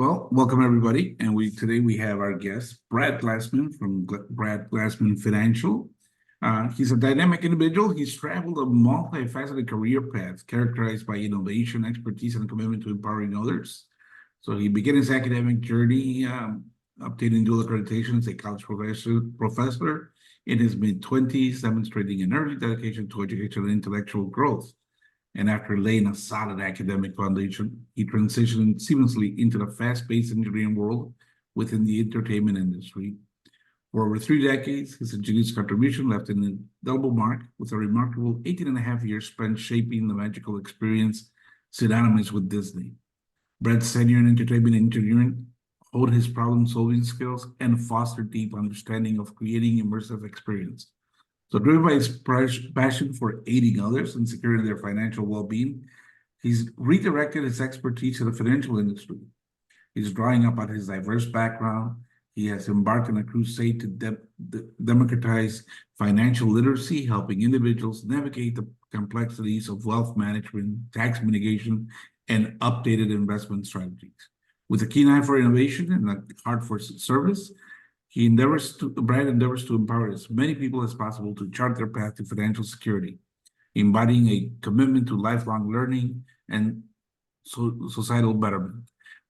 Well, welcome everybody, and today we have our guest Brad Glassman from Brad Glassman Financial. He's a dynamic individual. He's traveled a multifaceted career path characterized by innovation, expertise, and a commitment to empowering others. So he began his academic journey, obtaining dual accreditation as a college professor in his mid-20s, demonstrating an early dedication to education and intellectual growth. And after laying a solid academic foundation, he transitioned seamlessly into the fast-paced engineering world within the entertainment industry. For over 3 decades, his ingenious contribution left an indelible mark with a remarkable 18 and a half years spent shaping the magical experience synonymous with Disney. Brett's tenure in entertainment engineering honed his problem-solving skills and fostered deep understanding of creating immersive experience. So, driven by his passion for aiding others and securing their financial well-being, he's redirected his expertise to the financial industry. He's drawing upon his diverse background. He has embarked on a crusade to democratize financial literacy, helping individuals navigate the complexities of wealth management, tax mitigation, and updated investment strategies. With a keen eye for innovation and a heart for service, Brad endeavors to empower as many people as possible to chart their path to financial security, embodying a commitment to lifelong learning and societal betterment.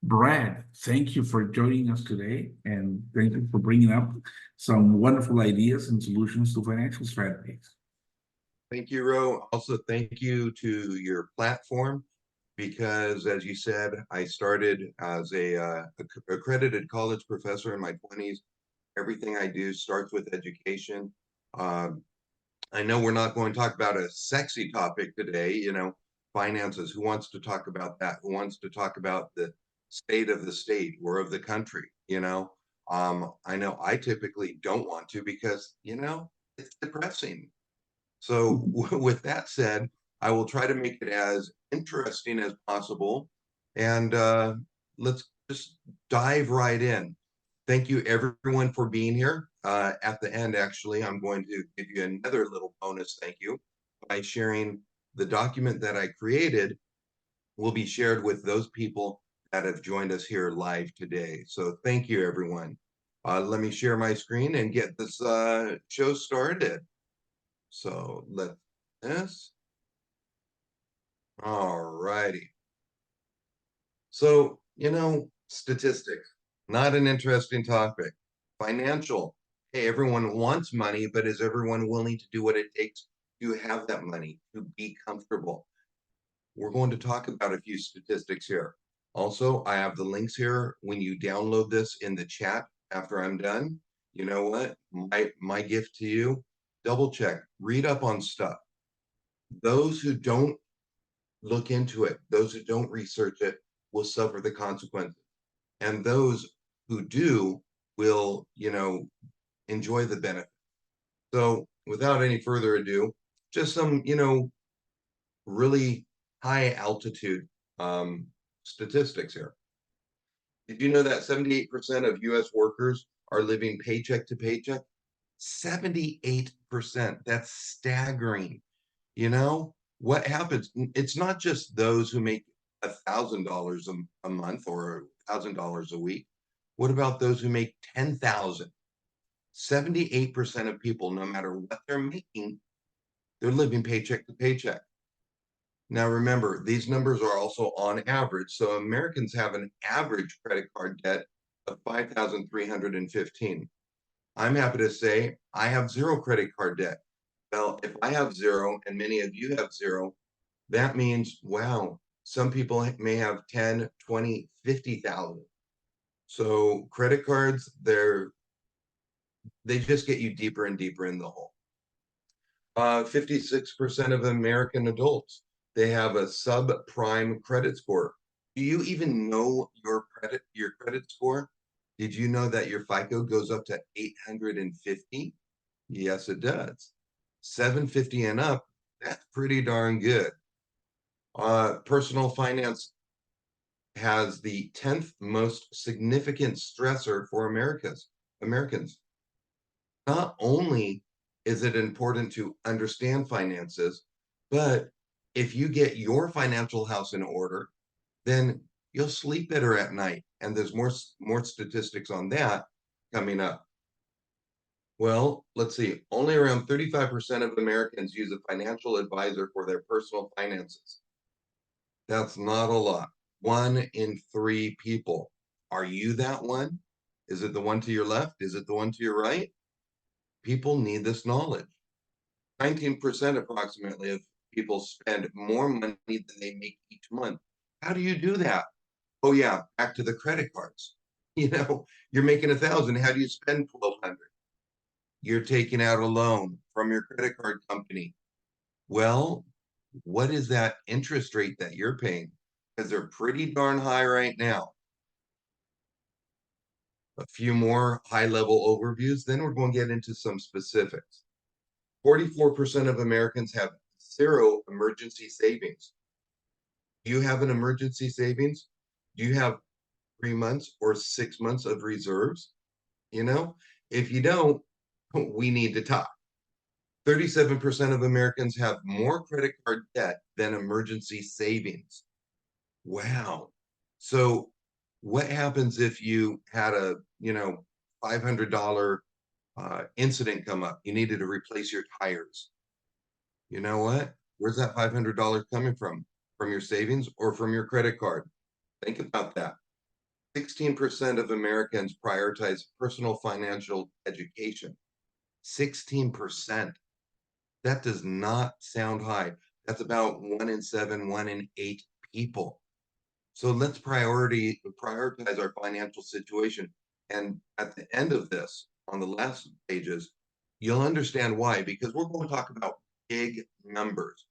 Brad, thank you for joining us today, and thank you for bringing up some wonderful ideas and solutions to financial strategies. Thank you, Ro. Also, thank you to your platform, because as you said, I started as a accredited college professor in my 20s. Everything I do starts with education. I know we're not going to talk about a sexy topic today, finances. Who wants to talk about that? Who wants to talk about the state of the state or of the country? I know I typically don't want to because, it's depressing. So with that said, I will try to make it as interesting as possible. And let's just dive right in. Thank you everyone for being here. At the end, actually, I'm going to give you another little bonus thank you by sharing the document that I created will be shared with those people that have joined us here live today. So thank you, everyone. Let me share my screen and get this show started. So this. All righty. So, statistics, not an interesting topic. Financial, hey, everyone wants money, but is everyone willing to do what it takes to have that money, to be comfortable? We're going to talk about a few statistics here. Also, I have the links here. When you download this in the chat after I'm done, you know what? My gift to you, double check, read up on stuff. Those who don't look into it, those who don't research it, will suffer the consequences. And those who do will, enjoy the benefit. So without any further ado, just some, really high altitude statistics here. Did you know that 78% of US workers are living paycheck to paycheck? 78%. That's staggering. What happens? It's not just those who make $1,000 a month or $1,000 a week. What about those who make 10,000? 78% of people, no matter what they're making, they're living paycheck to paycheck. Now, remember, these numbers are also on average. So Americans have an average credit card debt of $5,315. I'm happy to say I have zero credit card debt. Well, if I have zero and many of you have zero, that means, wow, some people may have 10, 20, 50,000. So credit cards, they just get you deeper and deeper in the hole. 56% of American adults, they have a subprime credit score. Do you even know your credit score? Did you know that your FICO goes up to 850? Yes, it does. 750 and up, that's pretty darn good. Personal finance has the 10th most significant stressor for Americans. Not only is it important to understand finances, but if you get your financial house in order, then you'll sleep better at night. And there's more statistics on that coming up. Well, let's see. Only around 35% of Americans use a financial advisor for their personal finances. That's not a lot. 1 in 3 people. Are you that one? Is it the one to your left? Is it the one to your right? People need this knowledge. 19% approximately of people spend more money than they make each month. How do you do that? Oh yeah, back to the credit cards. You're making 1,000. How do you spend 1,200? You're taking out a loan from your credit card company. Well, what is that interest rate that you're paying? Because they're pretty darn high right now. A few more high level overviews, then we're going to get into some specifics. 44% of Americans have zero emergency savings. Do you have an emergency savings? Do you have 3 months or 6 months of reserves? If you don't, we need to talk. 37% of Americans have more credit card debt than emergency savings. Wow. So what happens if you had a, $500 incident come up? You needed to replace your tires. You know what? Where's that $500 coming from? From your savings or from your credit card? Think about that. 16% of Americans prioritize personal financial education. 16%. That does not sound high. That's about 1 in 7, 1 in 8 people. So let's prioritize our financial situation. And at the end of this, on the last pages, you'll understand why, because we're going to talk about big numbers,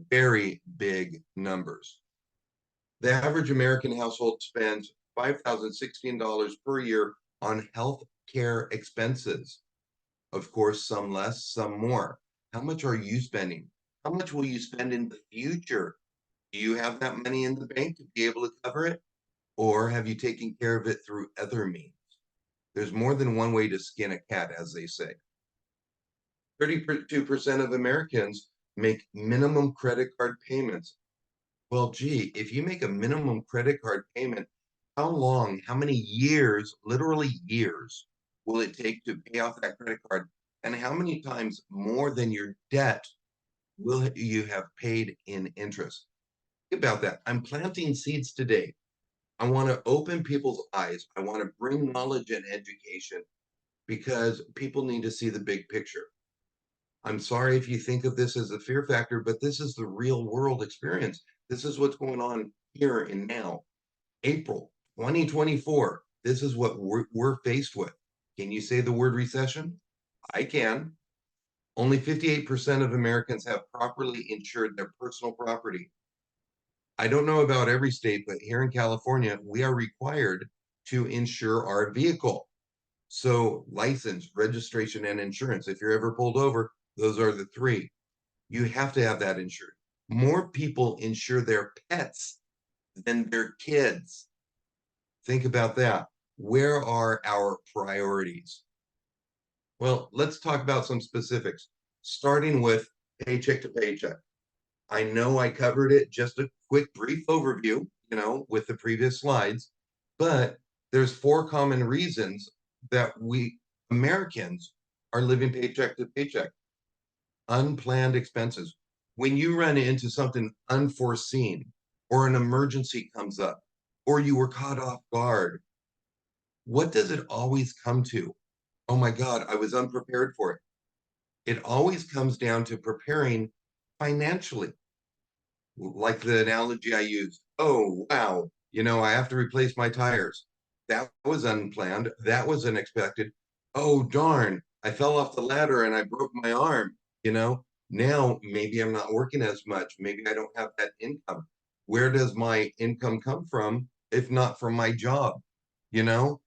very big numbers. The average American household spends $5,016 per year on health care expenses. Of course, some less, some more. How much are you spending? How much will you spend in the future? Do you have that money in the bank to be able to cover it? Or have you taken care of it through other means? There's more than one way to skin a cat, as they say. 32% of Americans make minimum credit card payments. Well, gee, if you make a minimum credit card payment, how many years, literally years, will it take to pay off that credit card? And how many times more than your debt will you have paid in interest? Think about that. I'm planting seeds today. I want to open people's eyes. I want to bring knowledge and education because people need to see the big picture. I'm sorry if you think of this as a fear factor, but this is the real world experience. This is what's going on here and now. April 2024. This is what we're faced with. Can you say the word recession? I can. Only 58% of Americans have properly insured their personal property. I don't know about every state, but here in California, we are required to insure our vehicle. So license, registration, and insurance. If you're ever pulled over, those are the three. You have to have that insured. More people insure their pets than their kids. Think about that. Where are our priorities? Well, let's talk about some specifics, starting with paycheck to paycheck. I know I covered it, just a quick brief overview, with the previous slides, but there's 4 common reasons that we Americans are living paycheck to paycheck. Unplanned expenses. When you run into something unforeseen or an emergency comes up or you were caught off guard, what does it always come to? Oh my God, I was unprepared for it. It always comes down to preparing financially. Like the analogy I used. Oh, wow. I have to replace my tires. That was unplanned. That was unexpected. Oh, darn. I fell off the ladder and I broke my arm. Now maybe I'm not working as much. Maybe I don't have that income. Where does my income come from if not from my job? Now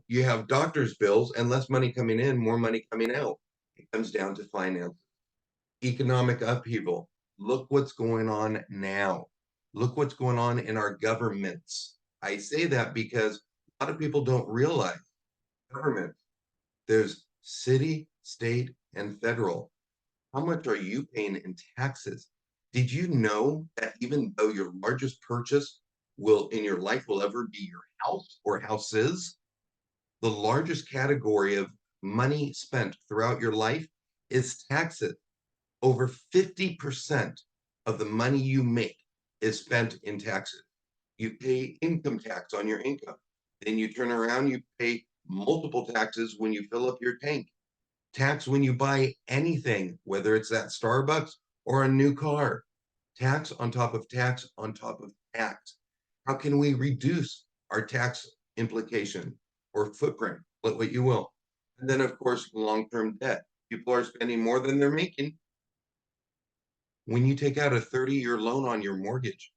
you have doctor's bills and less money coming in, more money coming out. It comes down to finance. Economic upheaval. Look what's going on now. Look what's going on in our governments. I say that because a lot of people don't realize government. There's city, state, and federal. How much are you paying in taxes? Did you know that even though your largest purchase in your life will ever be your house or houses. The largest category of money spent throughout your life is taxes. Over 50% of the money you make is spent in taxes. You pay income tax on your income. Then you turn around, you pay multiple taxes when you fill up your tank. Tax when you buy anything, whether it's that Starbucks or a new car. Tax on top of tax on top of tax. How can we reduce our tax implication or footprint, what you will? And then, of course, long-term debt. People are spending more than they're making. When you take out a 30-year loan on your mortgage,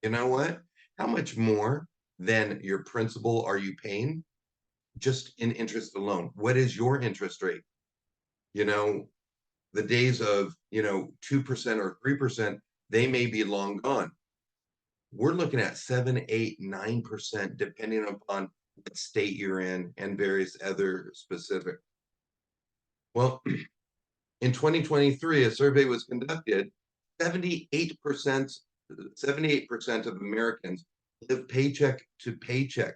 you know what? How much more than your principal are you paying just in interest alone? What is your interest rate? You know, the days of, 2% or 3%, they may be long gone. We're looking at 7, 8, 9%, depending upon what state you're in and various other specific. Well, in 2023, a survey was conducted. 78%, 78% of Americans live paycheck to paycheck.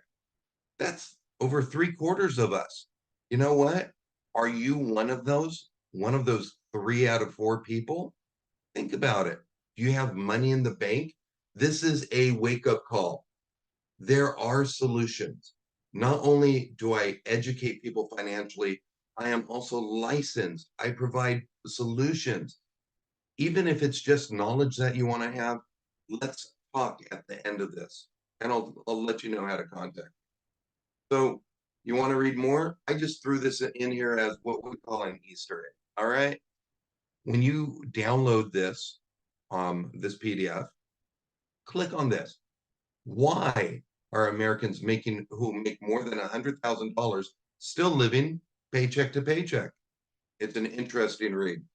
That's over 3/4 of us. You know what? Are you one of those? One of those 3 out of 4 people? Think about it. Do you have money in the bank? This is a wake-up call. There are solutions. Not only do I educate people financially, I am also licensed. I provide solutions. Even if it's just knowledge that you want to have, let's talk at the end of this, and I'll let you know how to contact. So you want to read more? I just threw this in here as what we call an Easter egg. All right. When you download this, this PDF, click on this. Why are Americans who make more than $100,000 still living paycheck to paycheck? It's an interesting read.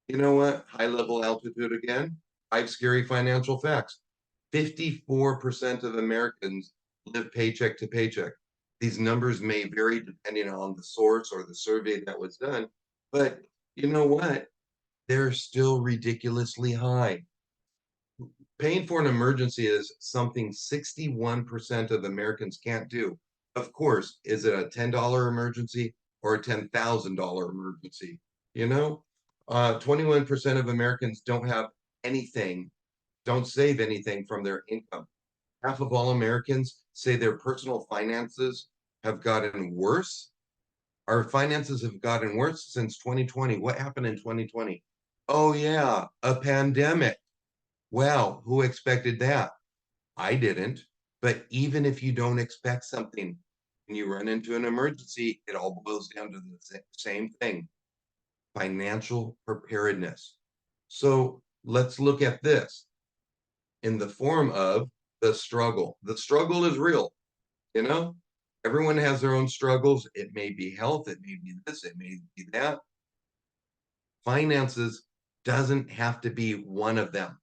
You know what? High level altitude again. 5 scary financial facts. 54% of Americans live paycheck to paycheck. These numbers may vary depending on the source or the survey that was done, but you know what? They're still ridiculously high. Paying for an emergency is something 61% of Americans can't do. Of course, is it a $10 emergency or a $10,000 emergency? 21% of Americans don't have anything, don't save anything from their income. Half of all Americans say their personal finances have gotten worse. Our finances have gotten worse since 2020. What happened in 2020? Oh, yeah, a pandemic. Wow, who expected that? I didn't. But even if you don't expect something, when you run into an emergency, it all boils down to the same thing: financial preparedness. So let's look at this in the form of the struggle. The struggle is real, you know? Everyone has their own struggles. It may be health, it may be this, it may be that. Finances doesn't have to be one of them.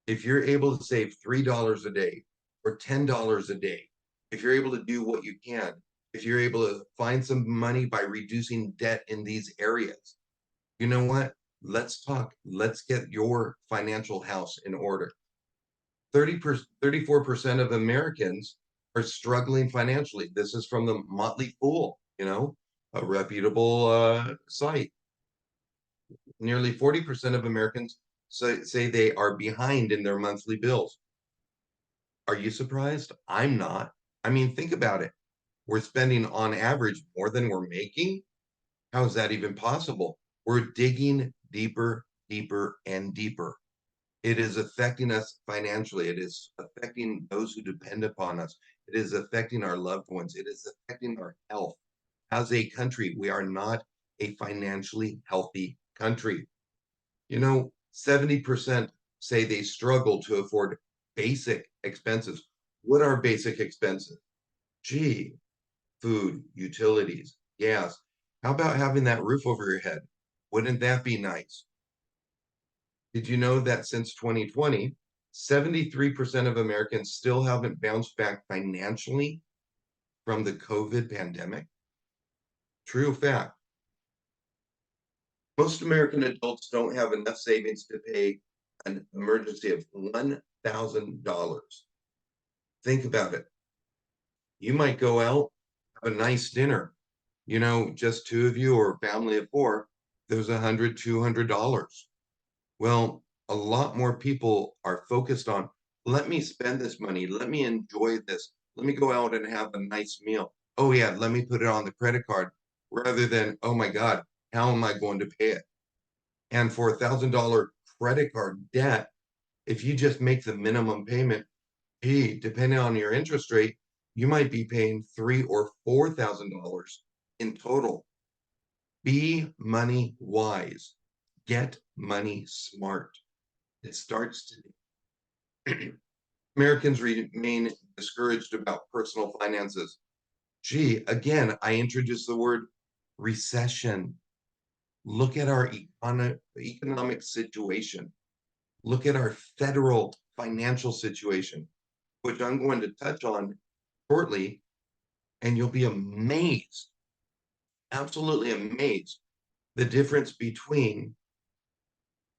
If you're able to save $3 a day or $10 a day, if you're able to do what you can, if you're able to find some money by reducing debt in these areas, you know what? Let's talk. Let's get your financial house in order. 34% of Americans are struggling financially. This is from the Motley Fool, a reputable site. Nearly 40% of Americans say they are behind in their monthly bills. Are you surprised? I'm not. I mean, think about it. We're spending on average more than we're making. How is that even possible? We're digging deeper, deeper, and deeper. It is affecting us financially. It is affecting those who depend upon us. It is affecting our loved ones. It is affecting our health. As a country, we are not a financially healthy country. 70% say they struggle to afford basic expenses. What are basic expenses? Gee, food, utilities, gas. How about having that roof over your head? Wouldn't that be nice? Did you know that since 2020, 73% of Americans still haven't bounced back financially from the COVID pandemic? True fact. Most American adults don't have enough savings to pay an emergency of $1,000. Think about it. You might go out, have a nice dinner, just two of you or a family of four, there's $100, $200. Well, a lot more people are focused on, let me spend this money, let me enjoy this, let me go out and have a nice meal. Oh yeah, let me put it on the credit card, rather than, oh my God, how am I going to pay it? And for $1,000 credit card debt, if you just make the minimum payment, depending on your interest rate, you might be paying $3,000 or $4,000 in total. Be money wise. Get money smart. It starts to Americans remain discouraged about personal finances. Gee, again, I introduced the word recession. Look at our economic situation. Look at our federal financial situation, which I'm going to touch on shortly, and you'll be amazed, absolutely amazed, the difference between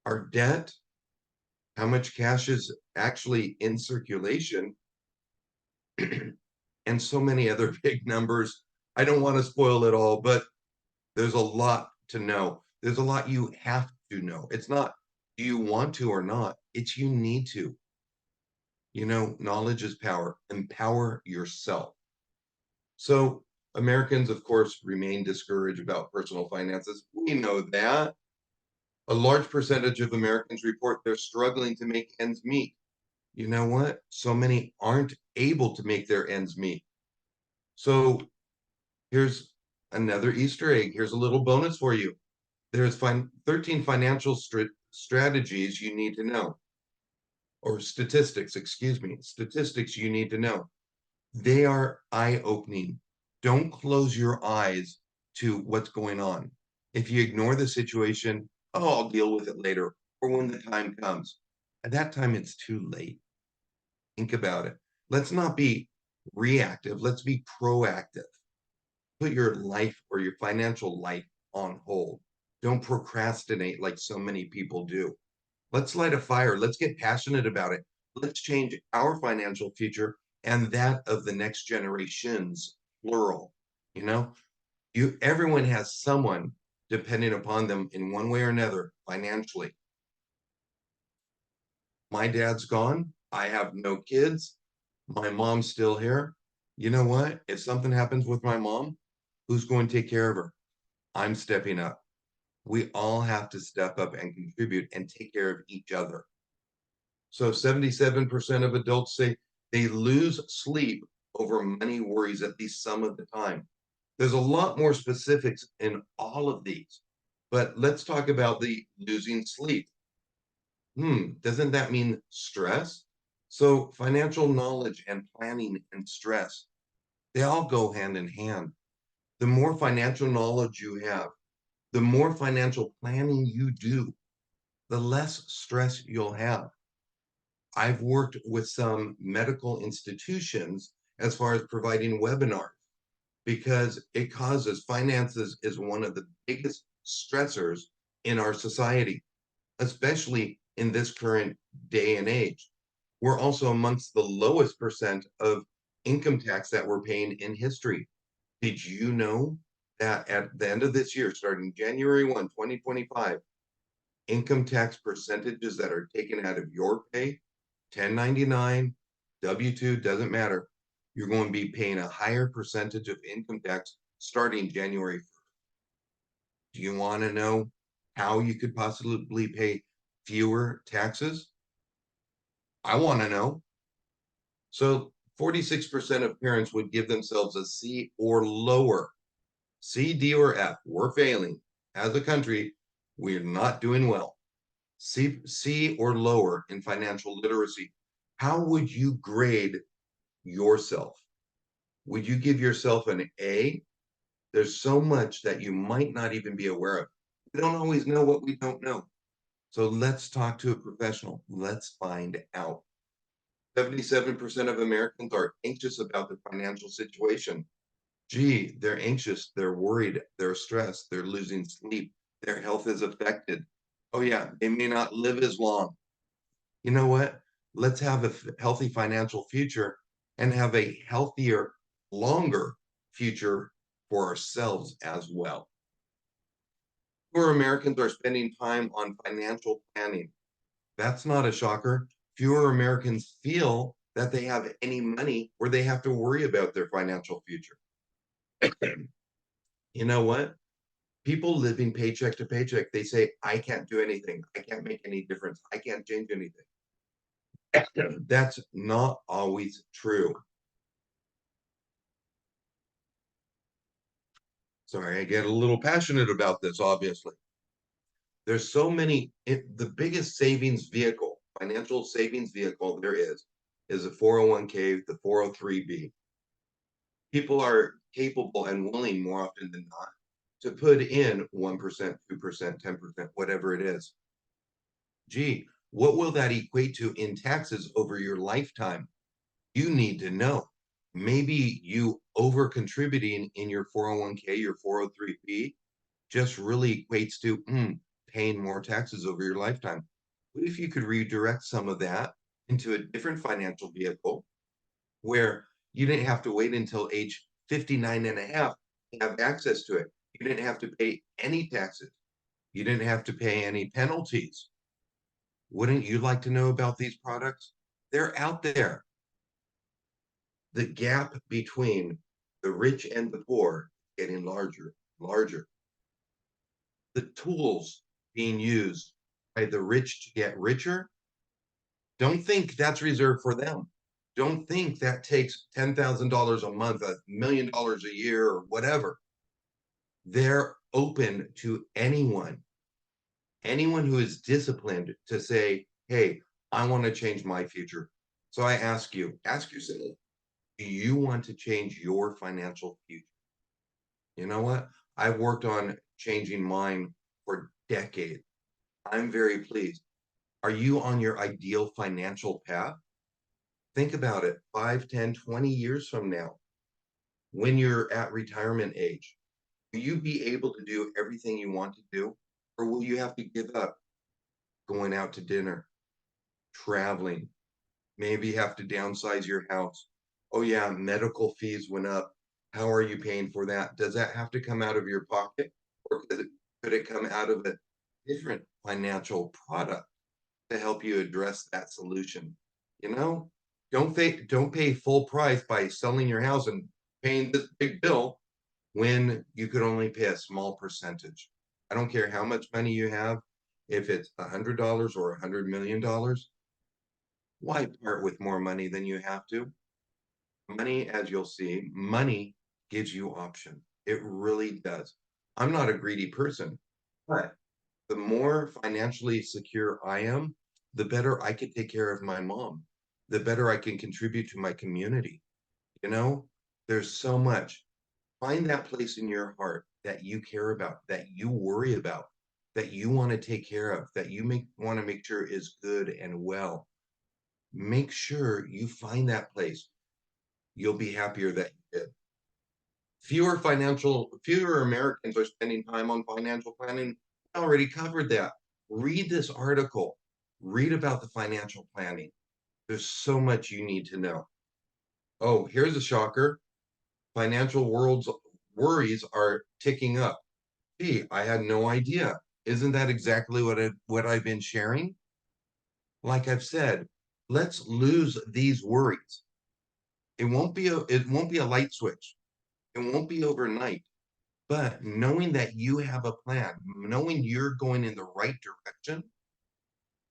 our debt, how much cash is actually in circulation, and so many other big numbers. I don't want to spoil it all, but there's a lot to know. There's a lot you have to know. It's not do you want to or not, it's you need to. Knowledge is power. Empower yourself. So Americans, of course, remain discouraged about personal finances. We know that. A large percentage of Americans report they're struggling to make ends meet. You know what? So many aren't able to make their ends meet. So here's another Easter egg. Here's a little bonus for you. There's 13 financial strategies you need to know, or statistics, excuse me, statistics you need to know. They are eye-opening. Don't close your eyes to what's going on. If you ignore the situation, oh, I'll deal with it later, or when the time comes. At that time, it's too late. Think about it. Let's not be reactive. Let's be proactive. Put your life or your financial life on hold. Don't procrastinate like so many people do. Let's light a fire. Let's get passionate about it. Let's change our financial future and that of the next generations, plural. You know, everyone has someone depending upon them in one way or another financially. My dad's gone. I have no kids. My mom's still here. You know what? If something happens with my mom, who's going to take care of her? I'm stepping up. We all have to step up and contribute and take care of each other. So 77% of adults say they lose sleep over money worries at least some of the time. There's a lot more specifics in all of these, but let's talk about the losing sleep. Doesn't that mean stress? So financial knowledge and planning and stress, they all go hand in hand. The more financial knowledge you have, the more financial planning you do, the less stress you'll have. I've worked with some medical institutions as far as providing webinars because it causes finances is one of the biggest stressors in our society, especially in this current day and age. We're also amongst the lowest percent of income tax that we're paying in history. Did you know that at the end of this year, starting January 1, 2025, income tax percentages that are taken out of your pay, 1099, W-2, doesn't matter. You're going to be paying a higher percentage of income tax starting January 1st. Do you want to know how you could possibly pay fewer taxes? I want to know. So 46% of parents would give themselves a C or lower. C, D, or F. We're failing. As a country, we're not doing well. C or lower in financial literacy. How would you grade yourself? Would you give yourself an A? There's so much that you might not even be aware of. We don't always know what we don't know. So let's talk to a professional. Let's find out. 77% of Americans are anxious about their financial situation. Gee, they're anxious, they're worried, they're stressed, they're losing sleep, their health is affected. Oh yeah, they may not live as long. You know what? Let's have a healthy financial future and have a healthier, longer future for ourselves as well. Fewer Americans are spending time on financial planning. That's not a shocker. Fewer Americans feel that they have any money or they have to worry about their financial future. You know what? People living paycheck to paycheck, they say, I can't do anything. I can't make any difference. I can't change anything. That's not always true. Sorry, I get a little passionate about this, obviously. There's so many, the biggest savings vehicle, financial savings vehicle there is a 401k, the 403b. People are capable and willing more often than not to put in 1%, 2%, 10%, whatever it is. Gee, what will that equate to in taxes over your lifetime? You need to know. Maybe you over contributing in your 401k, your 403b, just really equates to paying more taxes over your lifetime. What if you could redirect some of that into a different financial vehicle where you didn't have to wait until age 59 and a half to have access to it? You didn't have to pay any taxes. You didn't have to pay any penalties. Wouldn't you like to know about these products? They're out there. The gap between the rich and the poor is getting larger, larger. The tools being used by the rich to get richer, don't think that's reserved for them. Don't think that takes $10,000 a month, $1 million a year, or whatever. They're open to anyone who is disciplined to say, hey, I want to change my future. So I ask yourself, do you want to change your financial future? You know what? I've worked on changing mine for decades. I'm very pleased. Are you on your ideal financial path? Think about it 5, 10, 20 years from now, when you're at retirement age. Will you be able to do everything you want to do? Or will you have to give up going out to dinner, traveling, maybe have to downsize your house? Oh, yeah, medical fees went up. How are you paying for that? Does that have to come out of your pocket? Or could it come out of a different financial product to help you address that solution? You know, don't pay full price by selling your house and paying this big bill when you could only pay a small percentage. I don't care how much money you have, if it's $100 or $100 million, why part with more money than you have to? Money, as you'll see, money gives you options. It really does. I'm not a greedy person, but the more financially secure I am, the better I can take care of my mom, the better I can contribute to my community. You know, there's so much. Find that place in your heart that you care about, that you worry about, that you want to take care of, that you want to make sure is good and well. Make sure you find that place. You'll be happier that you did. Fewer Americans are spending time on financial planning. I already covered that. Read this article. Read about the financial planning. There's so much you need to know. Oh, here's a shocker. Financial world's worries are ticking up. Gee, I had no idea. Isn't that exactly what I've been sharing? Like I've said, let's lose these worries. It won't be a light switch. It won't be overnight. But knowing that you have a plan, knowing you're going in the right direction,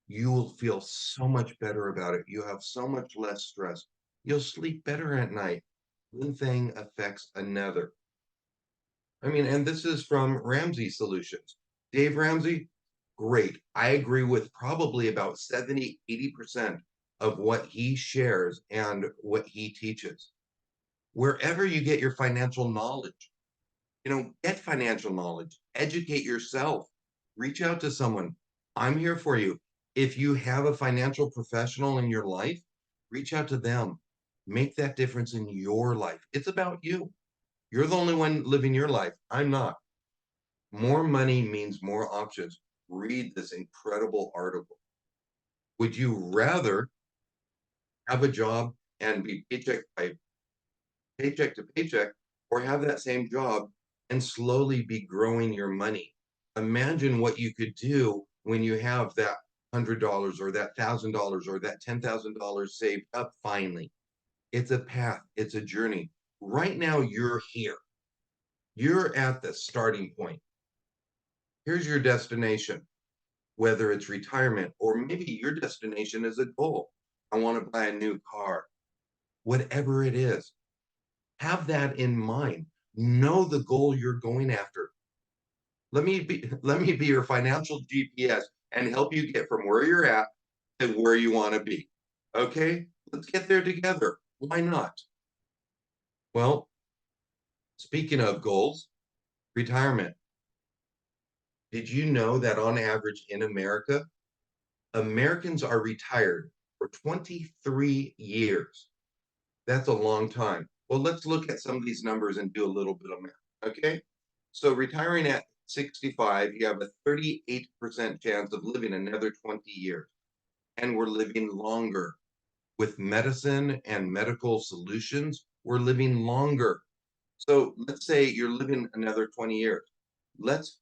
you will feel so much better about it. You have so much less stress. You'll sleep better at night. One thing affects another. I mean, and this is from Ramsey Solutions. Dave Ramsey, great. I agree with probably about 70, 80% of what he shares and what he teaches. Wherever you get your financial knowledge, get financial knowledge, educate yourself, reach out to someone. I'm here for you. If you have a financial professional in your life, reach out to them. Make that difference in your life. It's about you. You're the only one living your life. I'm not. More money means more options. Read this incredible article. Would you rather have a job and be paycheck to paycheck, or have that same job and slowly be growing your money. Imagine what you could do when you have that $100 or that $1,000 or that $10,000 saved up finally. It's a path, it's a journey. Right now, you're here. You're at the starting point. Here's your destination, whether it's retirement or maybe your destination is a goal. I want to buy a new car, whatever it is. Have that in mind. Know the goal you're going after. Let me be your financial GPS and help you get from where you're at to where you want to be. Okay? Let's get there together. Why not? Well, speaking of goals, retirement. Did you know that on average in America, Americans are retired for 23 years? That's a long time. Well, let's look at some of these numbers and do a little bit of math. Okay. So retiring at 65, you have a 38% chance of living another 20 years. And we're living longer. With medicine and medical solutions, we're living longer. So let's say you're living another 20 years. Let's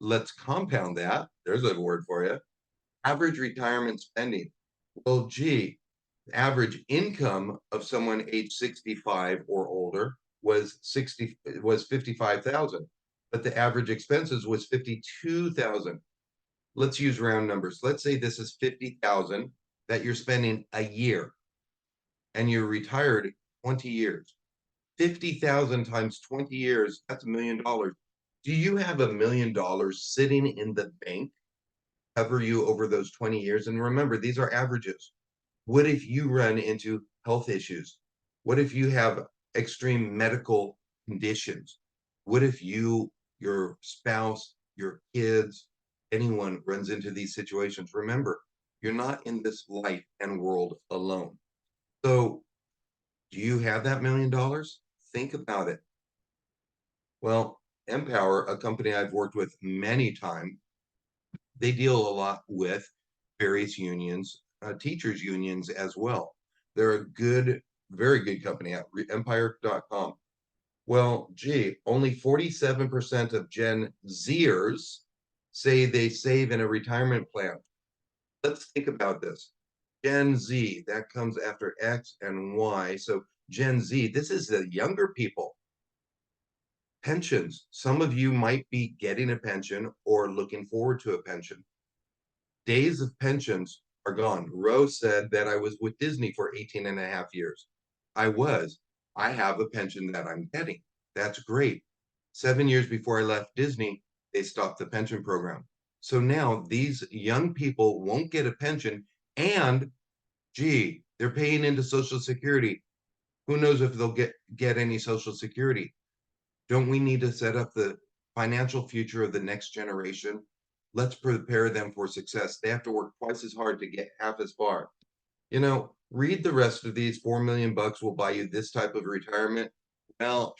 let's compound that. There's a word for you. Average retirement spending. Well, gee, average income of someone age 65 or older was 55,000, but the average expenses was 52,000. Let's use round numbers. Let's say this is 50,000 that you're spending a year and you're retired 20 years. 50,000 times 20 years, that's $1 million. Do you have $1 million sitting in the bank cover you over those 20 years? And remember, these are averages. What if you run into health issues? What if you have extreme medical conditions? What if your spouse, your kids, anyone runs into these situations? Remember, you're not in this life and world alone. So, do you have that $1 million? Think about it. Well, Empower, a company I've worked with many times, they deal a lot with various unions, teachers unions as well. They're a good, very good company at empire.com. Well, gee, only 47% of Gen Zers say they save in a retirement plan. Let's think about this. Gen Z, that comes after X and Y. So Gen Z, this is the younger people. Pensions. Some of you might be getting a pension or looking forward to a pension. Days of pensions are gone. Rose said that I was with Disney for 18 and a half years. I was. I have a pension that I'm getting. That's great. 7 years before I left Disney, they stopped the pension program. So now these young people won't get a pension and, gee, they're paying into Social Security. Who knows if they'll get any Social Security? Don't we need to set up the financial future of the next generation? Let's prepare them for success. They have to work twice as hard to get half as far. Read the rest of these. 4 million bucks will buy you this type of retirement. Well,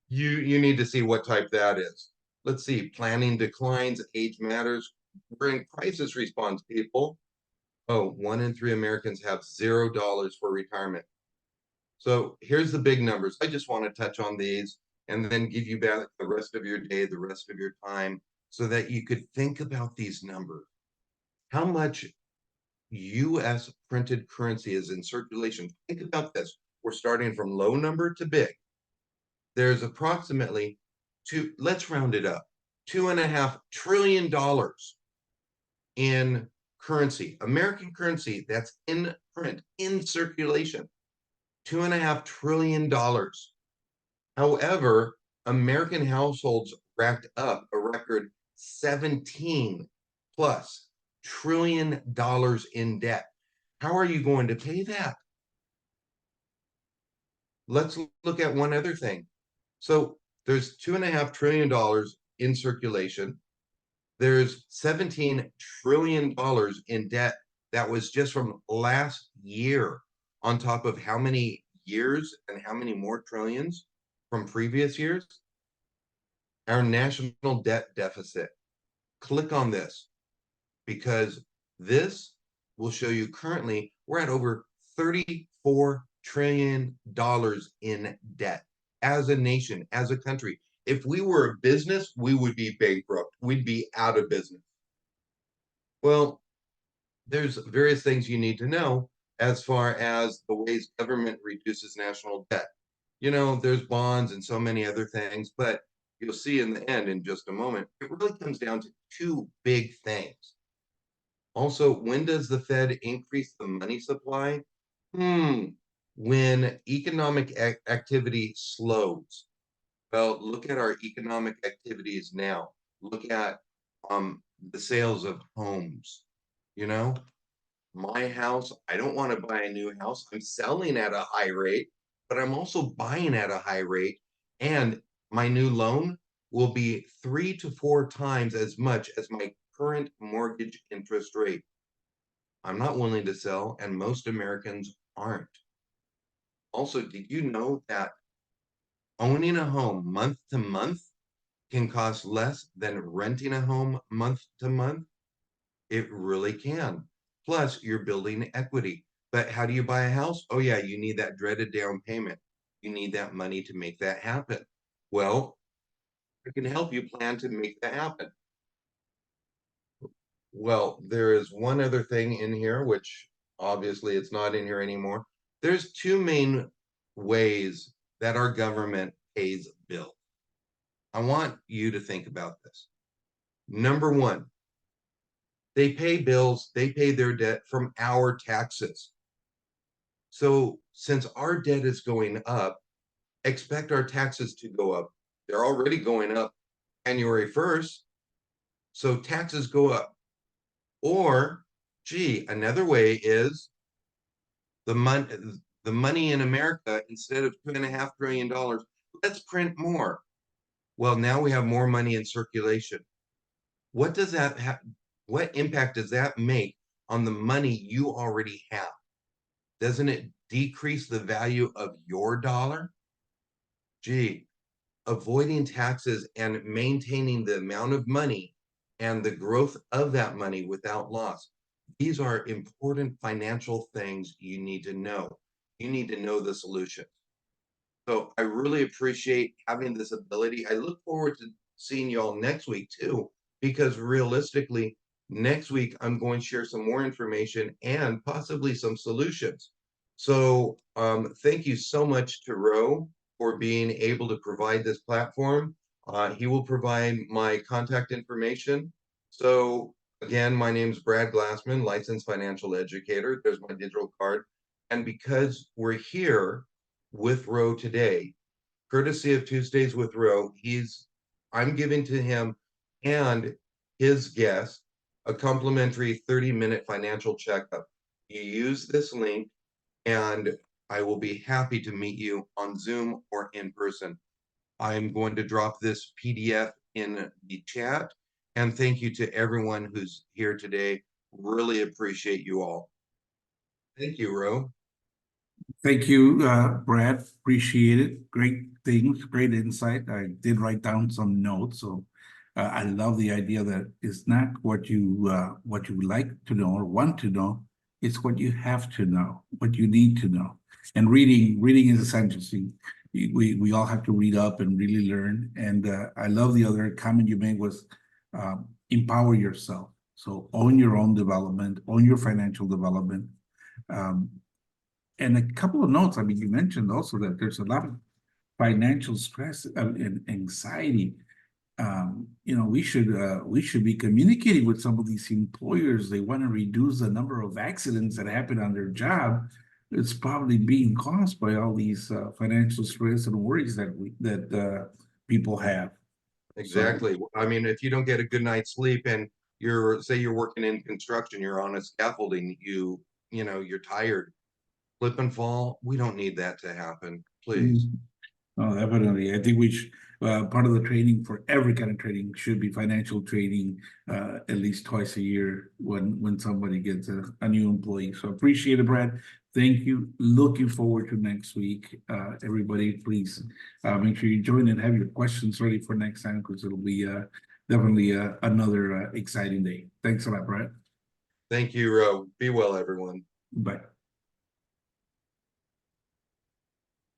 you need to see what type that is. Let's see. Planning declines, age matters. We're in crisis response, people. Oh, 1 in 3 Americans have $0 for retirement. So here's the big numbers. I just want to touch on these and then give you back the rest of your day, the rest of your time, so that you could think about these numbers. How much US printed currency is in circulation? Think about this. We're starting from low number to big. There's approximately let's round it up, $2.5 trillion in currency, American currency that's in print, in circulation. $2.5 trillion. However, American households racked up a record 17 plus $1 trillion in debt. How are you going to pay that? Let's look at one other thing. So there's $2.5 trillion in circulation. There's $17 trillion in debt that was just from last year, on top of how many years and how many more trillions from previous years? Our national debt deficit. Click on this because this will show you currently we're at over $34 trillion in debt as a nation, as a country. If we were a business, we would be bankrupt. We'd be out of business. Well, there's various things you need to know as far as the ways government reduces national debt. You know, there's bonds and so many other things, but you'll see in the end in just a moment, it really comes down to two big things. Also, when does the Fed increase the money supply? When economic activity slows. Well, look at our economic activities now. Look at the sales of homes. You know, my house, I don't want to buy a new house. I'm selling at a high rate, but I'm also buying at a high rate. And my new loan will be 3 to 4 times as much as my current mortgage interest rate. I'm not willing to sell, and most Americans aren't. Also, did you know that owning a home month to month can cost less than renting a home month to month? It really can. Plus, you're building equity. But how do you buy a house? Oh, yeah, you need that dreaded down payment. You need that money to make that happen. Well, I can help you plan to make that happen. Well, there is one other thing in here, which obviously it's not in here anymore. There's two main ways that our government pays bills. I want you to think about this. Number one, they pay bills, they pay their debt from our taxes. So since our debt is going up, expect our taxes to go up. They're already going up January 1st. So taxes go up. Or, gee, another way is the money in America, instead of $2.5 trillion, let's print more. Well, now we have more money in circulation. What does that have? What impact does that make on the money you already have? Doesn't it decrease the value of your dollar? Gee, avoiding taxes and maintaining the amount of money and the growth of that money without loss. These are important financial things you need to know. You need to know the solution. So I really appreciate having this ability. I look forward to seeing y'all next week too, because realistically, next week I'm going to share some more information and possibly some solutions. So thank you so much to Ro for being able to provide this platform. He will provide my contact information. So again, my name is Brad Glassman, licensed financial educator. There's my digital card. And because we're here with Ro today, courtesy of Tuesdays with Ro, I'm giving to him and his guest a complimentary 30-minute financial checkup. You use this link and I will be happy to meet you on Zoom or in person. I'm going to drop this PDF in the chat, and thank you to everyone who's here today. Really appreciate you all. Thank you, Ro. Thank you, Brad. Appreciate it. Great things, great insight. I did write down some notes, so I love the idea that it's not what you would like to know or want to know. It's what you have to know, what you need to know. And reading is essential. See, we all have to read up and really learn. And I love the other comment you made was empower yourself. So own your own development, own your financial development. And a couple of notes. I mean, you mentioned also that there's a lot of financial stress and anxiety. We should be communicating with some of these employers. They want to reduce the number of accidents that happen on their job. It's probably being caused by all these financial stress and worries that people have. Exactly. I mean, if you don't get a good night's sleep and you're working in construction, you're on a scaffolding, you're tired, slip and fall. We don't need that to happen, please. Oh, definitely. I think part of the training for every kind of training should be financial training at least twice a year when somebody gets a new employee. So appreciate it, Brad. Thank you. Looking forward to next week. Everybody, please make sure you join and have your questions ready for next time because it'll be definitely another exciting day. Thanks a lot, Brad. Thank you, Ro. Be well, everyone. Bye.